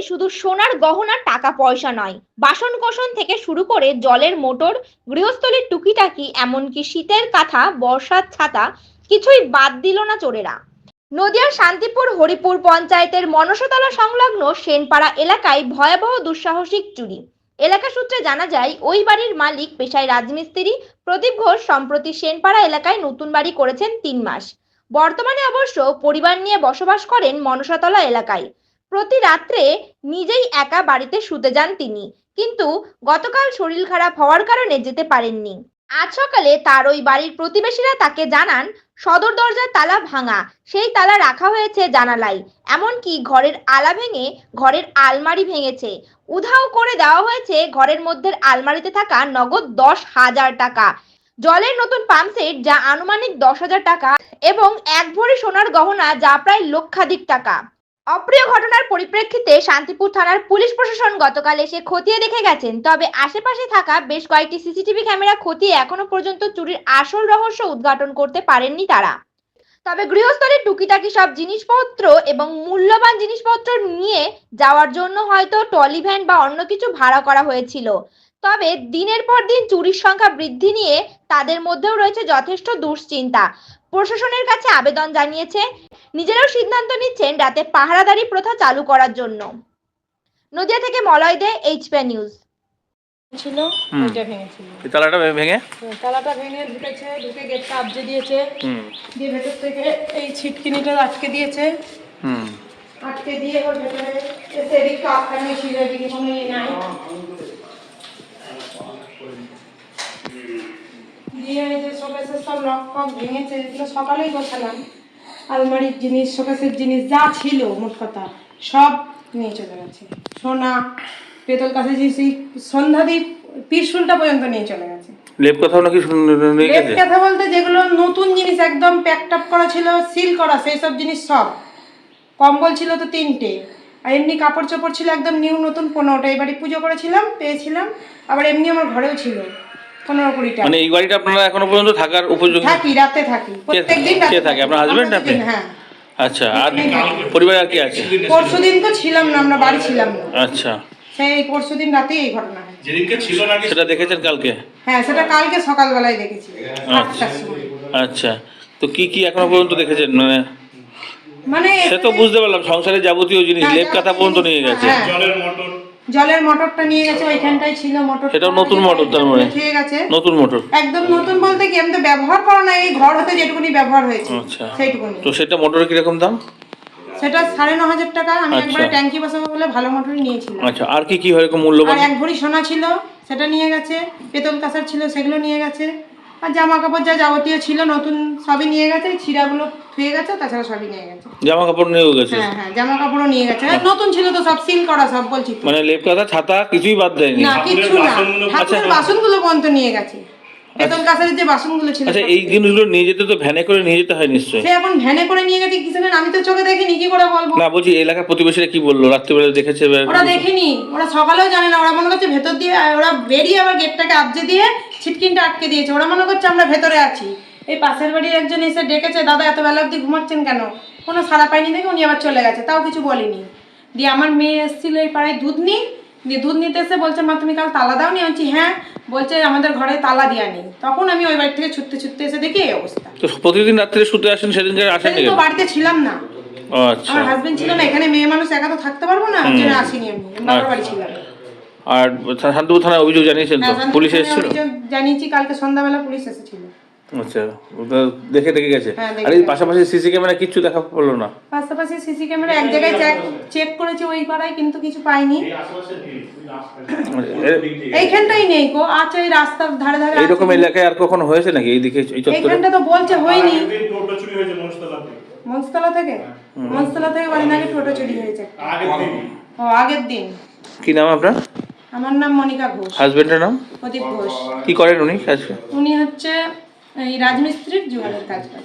শুধু সোনার গহনা টাকা পয়সা নয়, বাসন কোসন থেকে শুরু করে জলের মোটর, গৃহস্থলীর টুকিটাকি, এমনকি শীতের কাঁথা, বর্ষার ছাতা কিছুই বাদ দিল না চোরেরা। নদিয়ার শান্তিপুর হরিপুর পঞ্চায়েতের মনসাতলা সংলগ্ন সেনপাড়া এলাকায় ভয়াবহ দুঃসাহসিক চুরি। এলাকা সূত্রে জানা যায়, ওই বাড়ির মালিক পেশায় রাজমিস্ত্রি প্রদীপ ঘোষ সম্প্রতি সেনপাড়া এলাকায় নতুন বাড়ি করেছেন 3 মাস। বর্তমানে অবশ্য পরিবার নিয়ে বসবাস করেন মনসাতলা এলাকায়। প্রতি রাত্রে নিজেই একা বাড়িতে শুতে যান তিনি, কিন্তু গতকাল শরীর খারাপ হওয়ার কারণে যেতে পারেননি। আজ সকালে তার ওই বাড়ির প্রতিবেশীরা তাকে জানান, সদর দরজার তালা ভাঙা, সেই তালা রাখা হয়েছে জানালায়, এমনকি ঘরের আলা ভেঙে ঘরের আলমারি ভেঙেছে। উধাও করে দেওয়া হয়েছে ঘরের মধ্যে আলমারিতে থাকা নগদ 10,000 টাকা, জলের নতুন পাম্প সেট যা আনুমানিক 10,000 টাকা এবং 1 ভরি সোনার গহনা যা প্রায় লক্ষাধিক টাকা। অপ্রিয় ঘটনার পরিপ্রেক্ষিতে শান্তিপুর থানার পুলিশ প্রশাসন গতকাল এসে খতিয়ে দেখে গেছেন, তবে আশেপাশে থাকা বেশ কয়েকটি সিসিটিভি ক্যামেরা খতিয়ে এখনো পর্যন্ত চুরির আসল রহস্য উদ্ঘাটন করতে পারেননি তারা। তবে গৃহস্থলীর টুকিটাকি সব জিনিসপত্র এবং মূল্যবান জিনিসপত্র নিয়ে যাওয়ার জন্য হয়তো ট্রলি ভ্যান বা অন্য কিছু ভাড়া করা হয়েছিল। তবে দিনের পর দিন চুরির সংখ্যা বৃদ্ধি নিয়ে তাদের মধ্যেও রয়েছে যথেষ্ট দুশ্চিন্তা। প্রশাসনের কাছে আবেদন জানিয়েছে, নিজেরাও সিদ্ধান্ত নিচ্ছেন রাতে পাহারাদারি প্রথা চালু করার জন্য। নদিয়া থেকে মলয় দে, এইচপি নিউজ। ছিল ওইটা ভেঙেছিল। তালাটা ভেঙে তালাটা ভেঙে ঢুকেছে, ঢুকে গেটটা আবজে দিয়েছে, দিয়ে ভেতর থেকে এই ছিটকিনিটা আটকে দিয়েছে, আটকে দিয়ে ওর ভেতরে এসে এদিকটা আটকানো ছিল, এদিকে কোনো নাই, দিয়ে এই যে শোকেসের সব লক ফক ভেঙেছে, এগুলো সকালেই গোছালাম। আলমারির জিনিস, শোকেসের জিনিস যা ছিল মোট কথা সব নিয়ে চলে গেছে। সোনা, পেতল কাছে জিনিস, সন্ধ্যাদীপ পিসুলটা পর্যন্ত নিয়ে চলে গেছে। লেপ কথাও নাকি নিয়ে গেছে। লেপ কথা বলতে যেগুলো নতুন জিনিস একদম প্যাকটাপ করা ছিল, সিল করা, সেই সব জিনিস সব। কম্বল ছিল তো 3টে, আর এমনি কাপড় চোপড় ছিল একদম নিউ নতুন 15টা। এই বাড়ি পুজো করেছিলাম, পেয়েছিলাম, আবার এমনি আমার ঘরেও ছিল 15-20টা। মানে এই বাড়িটা আপনারা এখনো পর্যন্ত থাকার উপযোগী? থাকি, রাতে থাকি, প্রত্যেকদিন রাতে থাকে। আপনার হাজবেন্ড? আপনি? হ্যাঁ। আচ্ছা, আর পরিবারে আর কি আছে? পরশুদিন তো ছিলাম না, আমরা বাড়ি ছিলাম না। আচ্ছা, সেই পরশুদিন রাতেই এই ঘটনা হয়। যেদিনকে ছিল না সেটা দেখেছেন কালকে? হ্যাঁ, সেটা কালকে সকালবেলায় দেখেছি 8টার সময়। আচ্ছা, তো কি কি এখনো পর্যন্ত দেখেছেন? মানে সে তো বুঝতে পারলাম, সংসারে যাবতীয় জিনিস, লেপ কাঁথা পর্যন্ত নিয়ে গেছে। জলের মোটরটা নিয়ে গেছে, ওইখানটাই ছিল মোটর। সেটাও নতুন মোটর? তার মানে ঠিক আছে, নতুন মোটর, একদম নতুন বলতে কি, আমি তো ব্যবহার করা না, এই ঘর হতে যেটুকুনি ব্যবহার হয়েছে সেইটুকুনি। তো সেটা মোটরের কিরকম দাম? সেটা 9,500 টাকা। আমি একবারে ট্যাঙ্কি বসাবো বলে ভালো মোটরই নিয়েছিলাম। আচ্ছা, আর কি কি হয় মূল্যবান? আর 1 ভরি সোনা ছিল, সেটা নিয়ে গেছে। পেতল কাঁসার ছিল, সেগুলো নিয়ে গেছে। আর জামা কাপড় যা যাবতীয় ছিল নতুন সবই নিয়ে গেছে। ছিঁড়াগুলো ধুয়ে গেছে, তাছাড়া সবই নিয়ে গেছে। জামা কাপড় নিয়েও গেছে? হ্যাঁ হ্যাঁ, জামা কাপড়ও নিয়ে গেছে। নতুন ছিল তো, সব সিল করা, সব বলছি। মানে লেপ কাঁথা ছাতা কিছুই বাদ দেয়নি? না, কিছু না। ঠাকুরের বাসনগুলো পর্যন্ত নিয়ে গেছে, পেতল কাঁসারের যে বাসনগুলো ছিল। আচ্ছা, এই জিনিসগুলো নিয়ে যেতে তো ভ্যানে করে নিয়ে যেতে হয় নিশ্চয়ই? সে এখন ভ্যানে করে নিয়ে গেছে কিছু না, আমি তো চোখে দেখিনি, কি করে বলবো? না, বলছি এলাকার প্রতিবেশীরা কি বললো? রাত্রিবেলা দেখেছে? ওরা দেখেনি, ওরা সকালেও জানে না। ওরা মনে করছে ভেতর দিয়ে, ওরা বেরিয়ে আবার গেটটাকে আবজে দিয়ে ছিটকিনটা আটকে দিয়েছে। ওরা মনে করছে আমরা ভেতরে আছি। এই পাশের বাড়ির একজন এসে ডেকেছে, দাদা এত বেলা অবধি ঘুমাচ্ছেন কেন? কোনো সাড়া পাইনি দেখে উনি আবার চলে গেছে, তাও কিছু বলিনি। দিয়ে আমার মেয়ে এসেছিল এই পাড়ায় দুধ নিয়ে, দিয়ে দুধ নিতে এসে বলছে, মা তুমি কাল তালা দাও নি? আমি হ্যাঁ। বলছে আমাদের ঘরে তালা দেওয়া নেই। তখন আমি ওই বাড়ি থেকে ছুটতে ছুটতে এসে দেখি এই অবস্থা। তো প্রতিদিন রাত্রে শুতে আসেন, সেদিনকে আসেননি? তো বাড়িতে ছিলাম না। আচ্ছা, আমার হাজবেন্ড ছিল না এখানে, মেয়ে মানুষ একা তো থাকতে পারবো না, ওই জন্য আসিনি, আমি বাবার বাড়ি ছিলাম। আর শান্তিপুর থানায় অভিযোগ জানিয়েছেন তো? পুলিশ এসেছিল? জানিয়েছি, কালকে সন্ধ্যাবেলা পুলিশ এসেছিল। আচ্ছা, ওটা দেখে গেছে। আর এই পাশাপাশি সিসি ক্যামেরা কিছু দেখা পড়লো না? পাশাপাশি সিসি ক্যামেরা এক জায়গায় চেক করেছে ওই পাড়ায়, কিন্তু কিছু পাইনি। এইখানটাই নেই গো, আছে এই রাস্তার ধারে ধারে। এইরকম এলাকায় আর কখনো হয়েছে নাকি এইদিকে? এইখানটা তো বলছে হয়নি। মনসাতলা থেকে? মনসাতলা থেকে বাড়ি নাকি টোটো চুরি হয়েছে আগের দিন। কি নাম আপনার? আমার নাম মনিকা ঘোষ। হাজবেন্ডের নাম? প্রদীপ ঘোষ। কি করেন উনি কাজ? উনি হচ্ছে এই রাজমিস্ত্রির জোগাড়ের কাজ করেন।